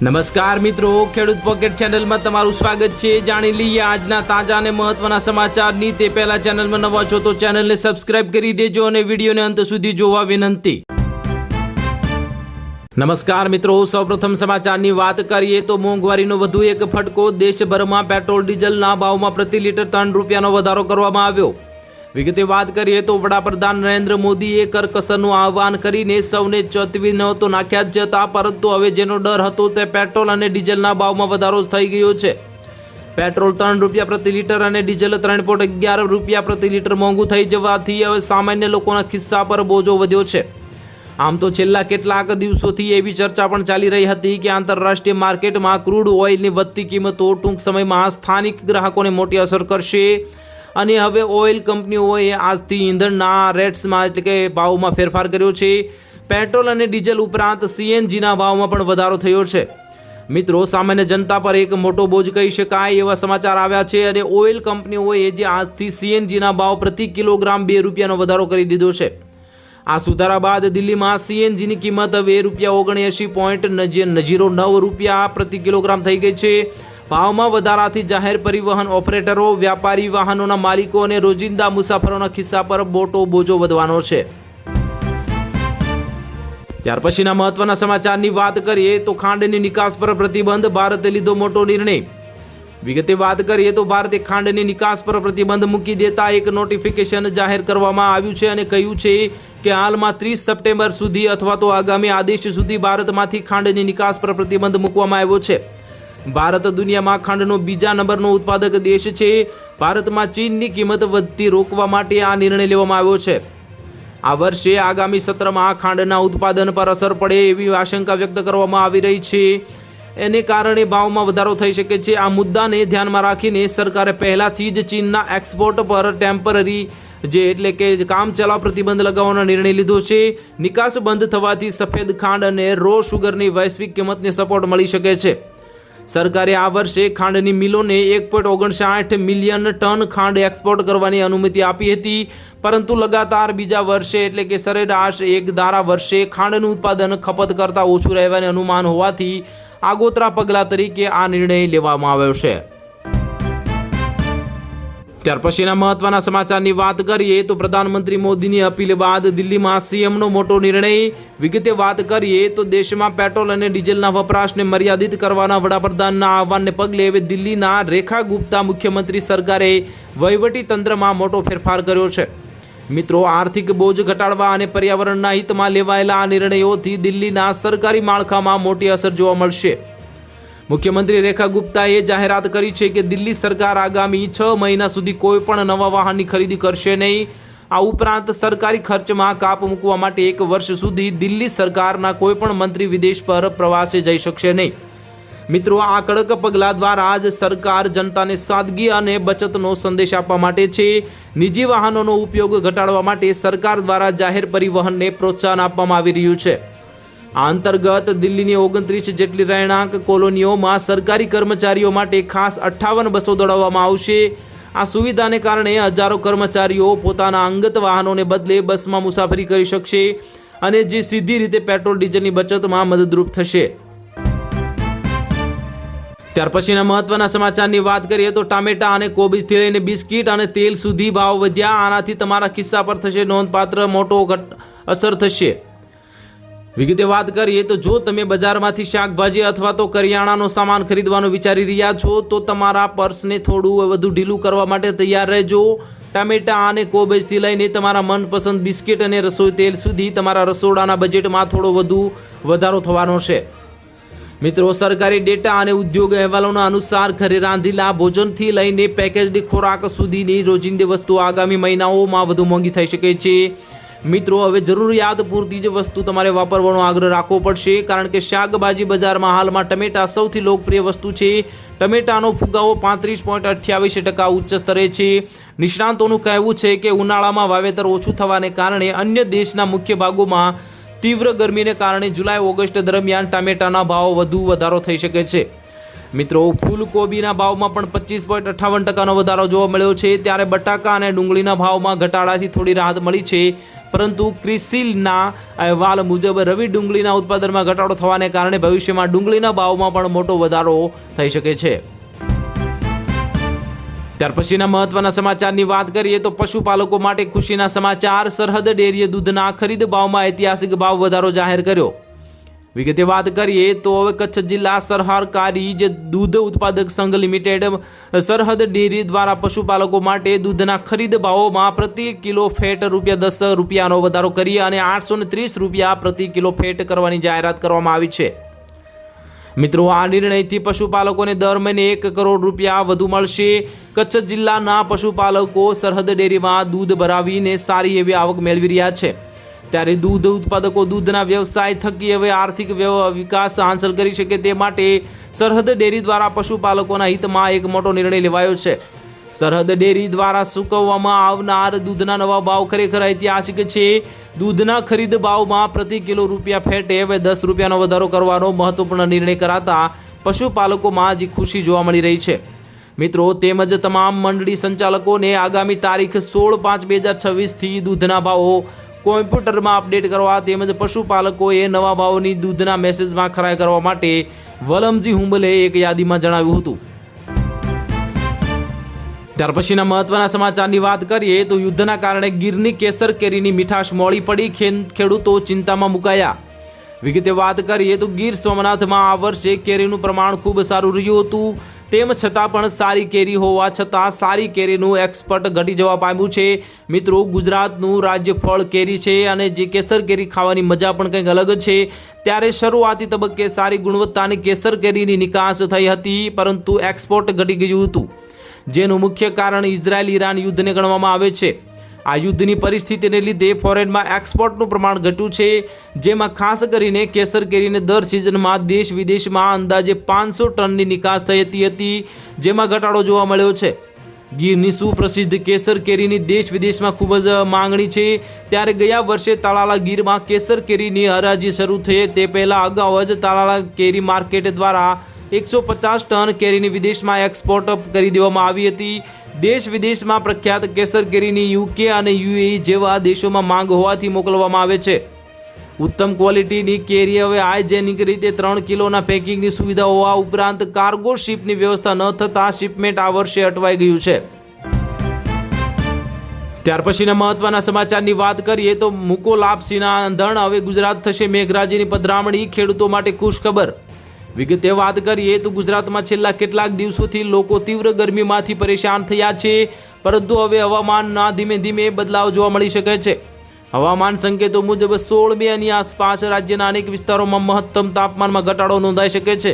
નમસ્કાર મિત્રો, ખેડૂત પોકેટ ચેનલમાં તમારું સ્વાગત છે। જાણી લઈએ આજના તાજા અને મહત્વના સમાચારની। તે પહેલા ચેનલમાં નવા છો તો ચેનલને સબસ્ક્રાઇબ કરી દેજો અને વિડીયોને અંત સુધી જોવા વિનંતી। નમસ્કાર મિત્રો, સૌપ્રથમ સમાચારની વાત કરીએ તો મોંઘવારીનો વધુ એક ફટકો। દેશભરમાં પેટ્રોલ ડીઝલના ભાવમાં પ્રતિ લીટર 3 રૂપિયાનો વધારો કરવામાં આવ્યો। વિગતે વાત કરીએ તો વડાપ્રધાન નરેન્દ્ર મોદીએ કરકસરનું આહવાન કરીને સૌને ચેતવી નહોતો નાખ્યા જ હતા, પરંતુ હવે જેનો ડર હતો તે પેટ્રોલ અને ડીઝલના ભાવમાં વધારો થઈ ગયો છે। પેટ્રોલ 3 રૂપિયા પ્રતિ લીટર અને ડીઝલ 3.11 રૂપિયા પ્રતિ લીટર મોંઘું થઈ જવાથી હવે સામાન્ય લોકોના ખિસ્સા પર બોજો વધ્યો છે। આમ તો છેલ્લા કેટલાક દિવસોથી એવી ચર્ચા પણ ચાલી રહી હતી કે આંતરરાષ્ટ્રીય માર્કેટમાં ક્રૂડ ઓઇલની વધતી કિંમતો ટૂંક સમયમાં સ્થાનિક ગ્રાહકોને મોટી અસર કરશે અને હવે ઓઇલ કંપનીઓએ આજથી ઈંધણના રેટ્સમાં એટલે કે ભાવમાં ફેરફાર કર્યો છે। પેટ્રોલ અને ડીઝલ ઉપરાંત સીએનજીના ભાવમાં પણ વધારો થયો છે। મિત્રો, સામાન્ય જનતા પર એક મોટો બોજ કહી શકાય એવા સમાચાર આવ્યા છે અને ઓઇલ કંપનીઓએ જે આજથી સીએનજીના ભાવ પ્રતિ કિલોગ્રામ 2 રૂપિયાનો વધારો કરી દીધો છે। આ સુધારા બાદ દિલ્હીમાં સીએનજીની કિંમત હવે ₹79.09 રૂપિયા પ્રતિ કિલોગ્રામ થઈ ગઈ છે। ભાવમાં વધારાથી જાહેર પરિવહન ઓપરેટરો, વ્યાપારી વાહનોના માલિકો અને રોજિંદા મુસાફરોના ખિસ્સા પર મોટો બોજો વધવાનો છે। ત્યાર પછીના મહત્વના સમાચારની વાત કરીએ તો ખાંડની નિકાસ પર પ્રતિબંધ, ભારતે લીધો મોટો નિર્ણય। વિગતે વાત કરીએ તો ભારતે ખાંડની નિકાસ પર પ્રતિબંધ મૂકી દેતા એક નોટિફિકેશન જાહેર કરવામાં આવ્યું છે અને કહ્યું છે કે હાલમાં 30 સપ્ટેમ્બર સુધી અથવા તો આગામી આદેશ સુધી ભારતમાંથી ખાંડની નિકાસ પર પ્રતિબંધ મૂકવામાં આવ્યો છે। ભારત દુનિયામાં ખાંડનો બીજા નંબરનો ઉત્પાદક દેશ છે। ભારતમાં ચીનની કિંમત વધતી રોકવા માટે આ નિર્ણય લેવામાં આવ્યો છે। આ વર્ષે આગામી સત્રમાં ખાંડના ઉત્પાદન પર અસર પડે એવી આશંકા વ્યક્ત કરવામાં આવી રહી છે। એને કારણે ભાવમાં વધારો થઈ શકે છે। આ મુદ્દાને ધ્યાનમાં રાખીને સરકારે પહેલાથી જ ચીનના એક્સપોર્ટ પર ટેમ્પરરી એટલે કે કામચલાઉ પ્રતિબંધ લગાવવાનો નિર્ણય લીધો છે। નિકાસ બંધ થવાથી સફેદ ખાંડ અને રો શુગરની વૈશ્વિક કિંમતને સપોર્ટ મળી શકે છે। સરકારે આ વર્ષે ખાંડની મિલોને 1.59 મિલિયન ટન ખાંડ એક્સપોર્ટ કરવાની અનુમતિ આપી હતી, પરંતુ લગાતાર બીજા વર્ષે એટલે કે સરેરાશ એક ધારા વર્ષે ખાંડનું ઉત્પાદન ખપત કરતાં ઓછું રહેવાનું અનુમાન હોવાથી આગોતરા પગલાં તરીકે આ નિર્ણય લેવામાં આવ્યો છે। ત્યાર પછીના મહત્વના સમાચારની વાત કરીએ તો પ્રધાનમંત્રી મોદીની અપીલ બાદ દિલ્હીમાં સીએમનો મોટો નિર્ણય। વિગતે વાત કરીએ તો દેશમાં પેટ્રોલ અને ડીઝલના વપરાશને મર્યાદિત કરવાના વડાપ્રધાનના આહવાનને પગલે હવે દિલ્હીના રેખા ગુપ્તા મુખ્યમંત્રી સરકારે વહીવટી તંત્રમાં મોટો ફેરફાર કર્યો છે। મિત્રો, આર્થિક બોજ ઘટાડવા અને પર્યાવરણના હિતમાં લેવાયેલા આ નિર્ણયોથી દિલ્હીના સરકારી માળખામાં મોટી અસર જોવા મળશે। મુખ્યમંત્રી રેખા ગુપ્તાએ જાહેરાત કરી છે કે દિલ્હી સરકાર આગામી 6 મહિના સુધી કોઈ પણ નવા વાહનની ખરીદી કરશે નહીં। આ ઉપરાંત સરકારી ખર્ચમાં કાપ મૂકવા માટે 1 વર્ષ સુધી દિલ્હી સરકારના કોઈ પણ મંત્રી વિદેશ પર પ્રવાસે જઈ શકશે નહીં। મિત્રો, આ કડક પગલાં દ્વારા જ સરકાર જનતાને સાદગી અને બચતનો સંદેશ આપવા માટે છે। નિજી વાહનોનો ઉપયોગ ઘટાડવા માટે સરકાર દ્વારા જાહેર પરિવહનને પ્રોત્સાહન આપવામાં આવી રહ્યું છે। આ અંતર્ગત દિલ્હીની 29 જેટલી રહેણાંક કોલોનીઓમાં સરકારી કર્મચારીઓ માટે ખાસ 58 બસો દોડાવવામાં આવશે। આ સુવિધાને કારણે હજારો કર્મચારીઓ પોતાના અંગત વાહનોને બદલે બસમાં મુસાફરી કરી શકશે અને જે સીધી રીતે પેટ્રોલ ડીઝલની બચતમાં મદદરૂપ થશે। ત્યાર પછીના મહત્વના સમાચારની વાત કરીએ તો ટામેટા અને કોબીજથી લઈને બિસ્કિટ અને તેલ સુધી ભાવ વધ્યા। આનાથી તમારા ખિસ્સા પર થશે નોંધપાત્ર મોટો અસર થશે। વિગતે વાત કરીએ તો જો તમે બજારમાંથી શાકભાજી અથવા તો કરિયાણાનો સામાન ખરીદવાનું વિચારી રહ્યા છો તો તમારા પર્સને થોડું વધુ ઢીલું કરવા માટે તૈયાર રહેજો। ટામેટા અને કોબીજથી લઈને તમારા મનપસંદ બિસ્કિટ અને રસોઈ તેલ સુધી તમારા રસોડાના બજેટમાં થોડો વધુ વધારો થવાનો છે। મિત્રો, સરકારી ડેટા અને ઉદ્યોગ અહેવાલોના અનુસાર ઘરે રાંધેલા ભોજનથી લઈને પેકેજ્ડ ખોરાક સુધીની રોજિંદી વસ્તુઓ આગામી મહિનાઓમાં વધુ મોંઘી થઈ શકે છે। મિત્રો, હવે જરૂરિયાત પૂરતી જ વસ્તુ તમારે વાપરવાનો આગ્રહ રાખવો પડશે, કારણ કે શાકભાજી બજારમાં હાલમાં ટમેટા સૌથી લોકપ્રિય વસ્તુ છે। ટમેટાનો ફુગાવો 35.28% ઉચ્ચ સ્તરે છે। નિષ્ણાતોનું કહેવું છે કે ઉનાળામાં વાવેતર ઓછું થવાને કારણે અન્ય દેશના મુખ્ય ભાગોમાં તીવ્ર ગરમીને કારણે જુલાઈ ઓગસ્ટ દરમિયાન ટામેટાના ભાવ વધુ વધારો થઈ શકે છે। મિત્રો ફૂલકોબીના ભાવમાં પણ 25.58% વધારો જોવા મળ્યો છે, ત્યારે બટાકા અને ડુંગળીના ભાવમાં ઘટાડાથી થોડી રાહત મળી છે, પરંતુ ક્રિસિલના અહેવાલ મુજબ રવિ ડુંગળીના ઉત્પાદનમાં ઘટાડો થવાને કારણે ભવિષ્યમાં ડુંગળીના ભાવમાં પણ મોટો વધારો થઈ શકે છે. ત્યાર પછીના મહત્વના સમાચારની વાત કરીએ તો પશુપાલકો માટે ખુશીના સમાચાર. સરહદ ડેરીએ દૂધના ખરીદ ભાવમાં ઐતિહાસિક ભાવ વધારો જાહેર કર્યો. વિગતે વાત કરીએ તો હવે કચ્છ જિલ્લા સહકારી જે દૂધ ઉત્પાદક સંઘ લિમિટેડ સરહદ ડેરી દ્વારા પશુપાલકો માટે દૂધના ખરીદ ભાવોમાં પ્રતિ કિલો ફેટ ₹10 વધારો કરી અને ₹830 પ્રતિ કિલો ફેટ કરવાની જાહેરાત કરવામાં આવી છે. મિત્રો, આ નિર્ણયથી પશુપાલકોને દર મહિને ₹1 કરોડ વધુ મળશે. કચ્છ જિલ્લાના પશુપાલકો સરહદ ડેરીમાં દૂધ ભરાવીને સારી એવી આવક મેળવી રહ્યા છે, ત્યારે દૂધ ઉત્પાદકો દૂધના વ્યવસાય થકી હવે આર્થિક વિકાસ હાંસલ કરી શકે તે માટે સરહદ ડેરી દ્વારા પશુપાલકોના હિતમાં એક મોટો નિર્ણય લેવાયો છે. સરહદ ડેરી દ્વારા ચૂકવવામાં આવનાર દૂધના નવા ભાવ ખરેખર ઐતિહાસિક છે. દૂધના ખરીદ ભાવમાં પ્રતિ કિલો ફેટે હવે ₹10 વધારો કરવાનો મહત્વપૂર્ણ નિર્ણય કરાતા પશુપાલકોમાં જ ખુશી જોવા મળી રહી છે. મિત્રો, તેમજ તમામ મંડળી સંચાલકોને આગામી તારીખ 16/5/2026થી દૂધના ભાવો કોમ્પ્યુટરમાં અપડેટ કરવા તેમજ પશુપાલકોએ નવા ભાવોની દૂધના મેસેજમાં ખરાઈ કરવા માટે વલમજી હુંબલે એક યાદીમાં જણાવ્યું હતું. ત્યાર પછીના મહત્વના સમાચારની વાત કરીએ તો યુદ્ધના કારણે ગીરની કેસર કેરીની મીઠાશ મોડી પડી, ખેડૂતો ચિંતામાં મુકાયા. વિગતે વાત કરીએ તો ગીર સોમનાથમાં આ વર્ષે કેરીનું પ્રમાણ ખૂબ સારું રહ્યું હતું, તેમ છતાં પણ સારી કેરી હોવા છતાં સારી કેરીનું એક્સપોર્ટ ઘટી જવા પામ્યું છે. મિત્રો, ગુજરાતનું રાજ્ય ફળ કેરી છે અને જે કેસર કેરી ખાવાની મજા પણ કંઈક અલગ છે, ત્યારે શરૂઆતી તબક્કે સારી ગુણવત્તાની કેસર કેરીની નિકાસ થઈ હતી, પરંતુ એક્સપોર્ટ ઘટી ગયું હતું, જેનું મુખ્ય કારણ ઇઝરાયલ-ઈરાન યુદ્ધને ગણવામાં આવે છે. આ યુદ્ધની પરિસ્થિતિને લીધે ફોરેનમાં એક્સપોર્ટનું પ્રમાણ ઘટ્યું છે, જેમાં ખાસ કરીને કેસર કેરીને દર સિઝનમાં દેશ વિદેશમાં અંદાજે 500 ટનની નિકાસ થઈ હતી, જેમાં ઘટાડો જોવા મળ્યો છે. ગીરની સુપ્રસિદ્ધ કેસર કેરીની દેશ વિદેશમાં ખૂબ જ માંગણી છે, ત્યારે ગયા વર્ષે તાલાલા ગીરમાં કેસર કેરીની હરાજી શરૂ થઈ તે પહેલાં અગાઉ જ તાલાલા કેરી માર્કેટ દ્વારા 150 ટન કેરીની વિદેશમાં એક્સપોર્ટ કરી દેવામાં આવી હતી. દેશ વિદેશમાં પ્રખ્યાત કેસર કેરીની યુકે અને યુએઈ જેવા દેશોમાં માંગ હોવાથી મોકલવામાં આવે છે. ઉત્તમ ક્વોલિટીની કેરી હવે હાઇજેનિક રીતે 3 કિલોના પેકિંગની સુવિધા હોવા ઉપરાંત કાર્ગો શિપની વ્યવસ્થા ન થતાં શિપમેન્ટ આ વર્ષે અટવાઈ ગયું છે. ત્યાર પછીના મહત્વના સમાચારની વાત કરીએ તો મુકો લાપસીના અંધણ હવે ગુજરાત થશે મેઘરાજાની પધરામણી, ખેડૂતો માટે ખુશ ખબર. વિગતે વાત કરીએ તો ગુજરાતમાં છેલ્લા કેટલાક દિવસોથી લોકો તીવ્ર ગરમીમાંથી પરેશાન થયા છે, પરંતુ હવે હવામાનના ધીમે ધીમે બદલાવ જોવા મળી શકે છે. હવામાન સંકેતો મુજબ 16 મેની આસપાસ રાજ્યના અનેક વિસ્તારોમાં મહત્તમ તાપમાનમાં ઘટાડો નોંધાઈ શકે છે.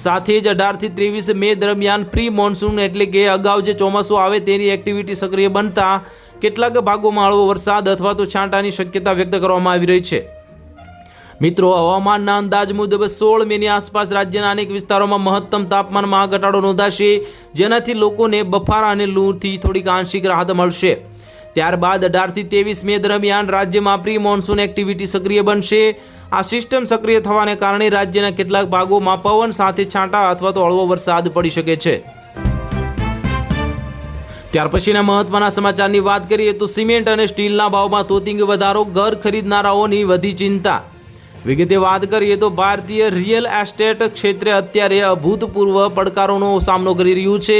સાથે જ 18 થી 23 મે દરમિયાન પ્રી મોન્સૂન એટલે કે અગાઉ જે ચોમાસું આવે તેની એક્ટિવિટી સક્રિય બનતા કેટલાક ભાગોમાં હળવો વરસાદ અથવા તો છાંટાની શક્યતા વ્યક્ત કરવામાં આવી રહી છે. મિત્રો, હવામાનના અંદાજ મુજબ 16 મેની આસપાસ રાજ્યના અનેક વિસ્તારોમાં મહત્તમ તાપમાનમાં ઘટાડો નોંધાશે, જેનાથી લોકોને બફારા અને લૂથી થોડીક આંશિક રાહત મળશે. ત્યારબાદ 18 થી 23 મે દરમિયાન રાજ્યમાં પ્રી મોન્સૂન એક્ટિવિટી સક્રિય બનશે. આ સિસ્ટમ સક્રિય થવાને કારણે રાજ્યના કેટલાક ભાગોમાં પવન સાથે છાંટા અથવા તો હળવો વરસાદ પડી શકે છે. ત્યાર પછીના મહત્વના સમાચારની વાત કરીએ તો સિમેન્ટ અને સ્ટીલના ભાવમાં તોતિંગ વધારો, ઘર ખરીદનારાઓની વધી ચિંતા. વિગતે વાત કરીએ તો ભારતીય રિયલ એસ્ટેટ ક્ષેત્રે અત્યારે અભૂતપૂર્વ પડકારોનો સામનો કરી રહ્યું છે.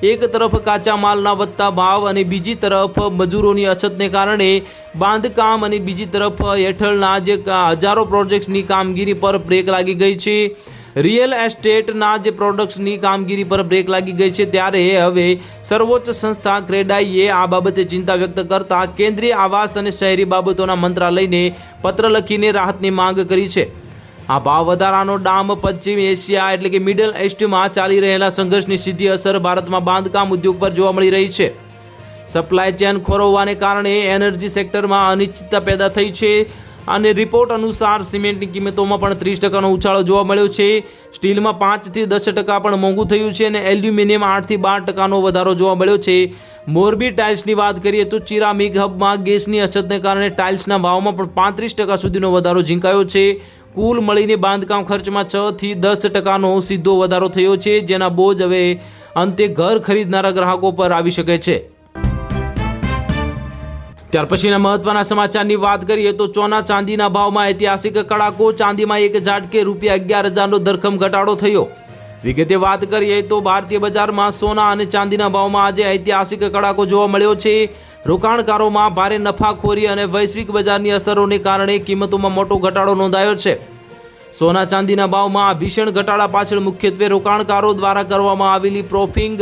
એક તરફ કાચા માલના વધતા ભાવ અને બીજી તરફ મજૂરોની અછતને કારણે બાંધકામ અને બીજી તરફ હેઠળના જે હજારો પ્રોજેક્ટ્સની કામગીરી પર બ્રેક લાગી ગઈ છે. રિયલ એસ્ટેટના જે પ્રોડક્ટ્સની કામગીરી પર બ્રેક લાગી ગઈ છે, ત્યારે હવે સર્વોચ્ચ સંસ્થા ક્રેડાઈએ આ બાબતે ચિંતા વ્યક્ત કરતા કેન્દ્રીય આવાસ અને શહેરી બાબતોના મંત્રાલયને પત્ર લખીને રાહતની માંગ કરી છે. આ ભાવ વધારાનો ડામ પશ્ચિમ એશિયા એટલે કે મિડલ ઇસ્ટમાં ચાલી રહેલા સંઘર્ષની સીધી અસર ભારતમાં બાંધકામ ઉદ્યોગ પર જોવા મળી રહી છે. સપ્લાય ચેન ખોરવવાને કારણે એનર્જી સેક્ટરમાં અનિશ્ચિતતા પેદા થઈ છે અને રિપોર્ટ અનુસાર સિમેન્ટની કિંમતોમાં પણ 30% ઉછાળો જોવા મળ્યો છે. સ્ટીલમાં 5 થી 10% પણ મોંઘું થયું છે અને એલ્યુમિનિયમ 8 થી 12% વધારો જોવા મળ્યો છે. મોરબી ટાઇલ્સની વાત કરીએ તો ચિરામિક હબમાં ગેસની અછતને કારણે ટાઇલ્સના ભાવમાં પણ 35% સુધીનો વધારો ઝીંકાયો છે. કુલ મળીને બાંધકામ ખર્ચમાં 6 થી 10% સીધો વધારો થયો છે, જેના બોજ હવે અંતે ઘર ખરીદનારા ગ્રાહકો પર આવી શકે છે। ત્યાર પછીના મહત્વના સમાચારની વાત કરીએ તો સોના ચાંદીના ભાવમાં ઐતિહાસિક કડાકો। ચાંદીમાં એક ઝાટકે ₹11,000નો ધરખમ ઘટાડો થયો। વિગતે વાત કરીએ તો ભારતીય બજારમાં સોના અને ચાંદીના ભાવમાં આજે ઐતિહાસિક કડાકો જોવા મળ્યો છે। રોકાણકારોમાં ભારે નફાખોરી અને વૈશ્વિક બજારની અસરોને કારણે કિંમતોમાં મોટો ઘટાડો નોંધાયો છે। સોના ચાંદીના ભાવમાં ભીષણ ઘટાડા પાછળ મુખ્યત્વે રોકાણકારો દ્વારા કરવામાં આવેલી પ્રોફિંગ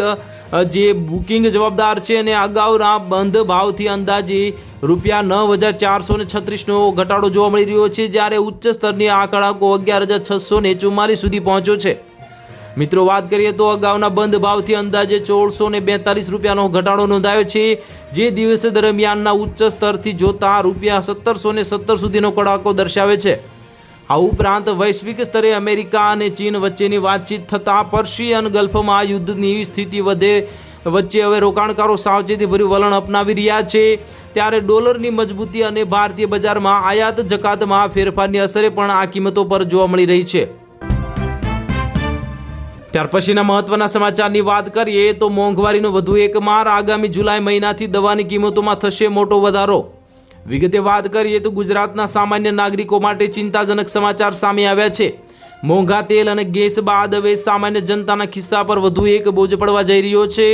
જે બુકિંગ જવાબદાર છે અને અગાઉના બંધ ભાવથી અંદાજે ₹9,436નો ઘટાડો જોવા મળી રહ્યો છે, જ્યારે ઉચ્ચ સ્તરની આ કડાકો 11,644 સુધી પહોંચ્યો છે। મિત્રો, વાત કરીએ તો અગાઉના બંધ ભાવથી અંદાજે ₹1,442નો ઘટાડો નોંધાયો છે, જે દિવસ દરમિયાનના ઉચ્ચ સ્તરથી જોતા ₹1,717 સુધીનો કડાકો દર્શાવે છે। આ ઉપરાંત વૈશ્વિક સ્તરે અમેરિકા અને ચીન વચ્ચેની વાતચીત થતાં પર્શિયન ગલ્ફમાં યુદ્ધની સ્થિતિ વચ્ચે હવે રોકાણકારો સાવચેતીભર્યું વલણ અપનાવી રહ્યા છે, ત્યારે ડોલરની મજબૂતી અને ભારતીય બજારમાં આયાત જકાતમાં ફેરફારની અસરે પણ આ કિંમતો પર જોવા મળી રહી છે। ત્યાર પછીના મહત્વના સમાચારની વાત કરીએ તો મોંઘવારીનો વધુ એક માર। આગામી જુલાઈ મહિનાથી દવાની કિંમતોમાં થશે મોટો વધારો। વિગતે વાત કરીએ તો ગુજરાતના સામાન્ય નાગરિકો માટે ચિંતાજનક સમાચાર સામે આવ્યા છે। મોંઘા તેલ અને ગેસ બાદ હવે સામાન્ય જનતાના ખિસ્સા પર વધુ એક બોજ પડવા જઈ રહ્યો છે।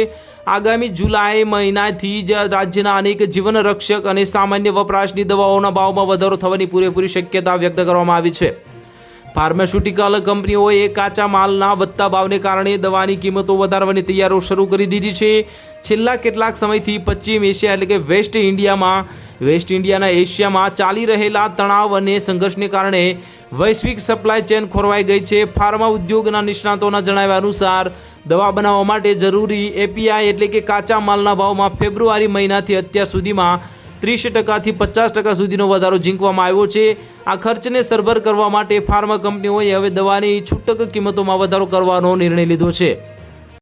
આગામી જુલાઈ મહિનાથી જ રાજ્યના અનેક જીવન રક્ષક અને સામાન્ય વપરાશની દવાઓના ભાવમાં વધારો થવાની પૂરેપૂરી શક્યતા વ્યક્ત કરવામાં આવી છે। ફાર્માસ્યુટિકલ કંપનીઓએ કાચા માલના વધતા ભાવને કારણે દવાની કિંમતો વધારવાની તૈયારીઓ શરૂ કરી દીધી છે। છેલ્લા કેટલાક સમયથી પશ્ચિમ એશિયા એટલે કે વેસ્ટ ઇન્ડિયાના એશિયામાં ચાલી રહેલા તણાવ અને સંઘર્ષને કારણે વૈશ્વિક સપ્લાય ચેન ખોરવાઈ ગઈ છે। ફાર્મા ઉદ્યોગના નિષ્ણાતોના જણાવ્યા અનુસાર દવા બનાવવા માટે જરૂરી એપીઆઈ એટલે કે કાચા માલના ભાવમાં ફેબ્રુઆરી મહિનાથી અત્યાર સુધીમાં 30% થી 50% સુધીનો વધારો ઝીંકવામાં આવ્યો છે। આ ખર્ચને સરભર કરવા માટે ફાર્મા કંપનીઓએ હવે દવાની છૂટક કિંમતોમાં વધારો કરવાનો નિર્ણય લીધો છે।